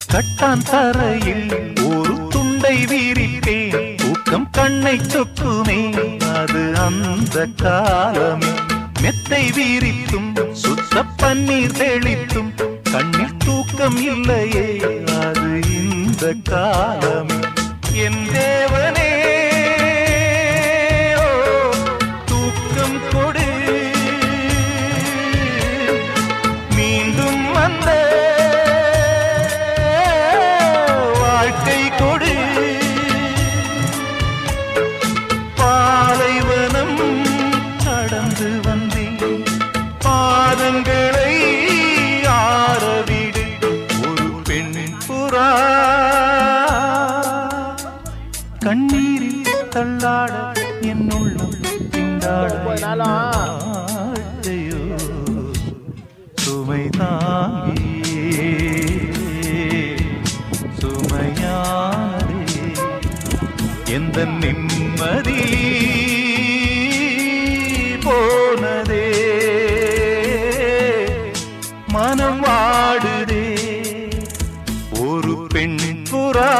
கட்டான் தரையில் ஒரு துண்டை வீரிப்பேன், தூக்கம் கண்ணை சொக்குமே அது அந்த காலமே. மெத்தை வீரித்தும் சுத்த பன்னீர் தெளித்தும் கண்ணில் தூக்கம் இல்லையே அது இந்த காலமே. என் தேவனே தூக்கம் கொடு, மீண்டும் வந்த வாழ்க்கை கொடு. பாலைவனம் கடந்து வந்தேன், பாதங்களை ஆரவிடு. ஒரு பெண் புறா கண்ணீரில் தள்ளாட என் உள்ளம் திண்டாட. சுமை தாங்கியே சுமையானதே எந்த நிம்மதி போனதே. மனம் வாடுதே ஒரு பெண் புறா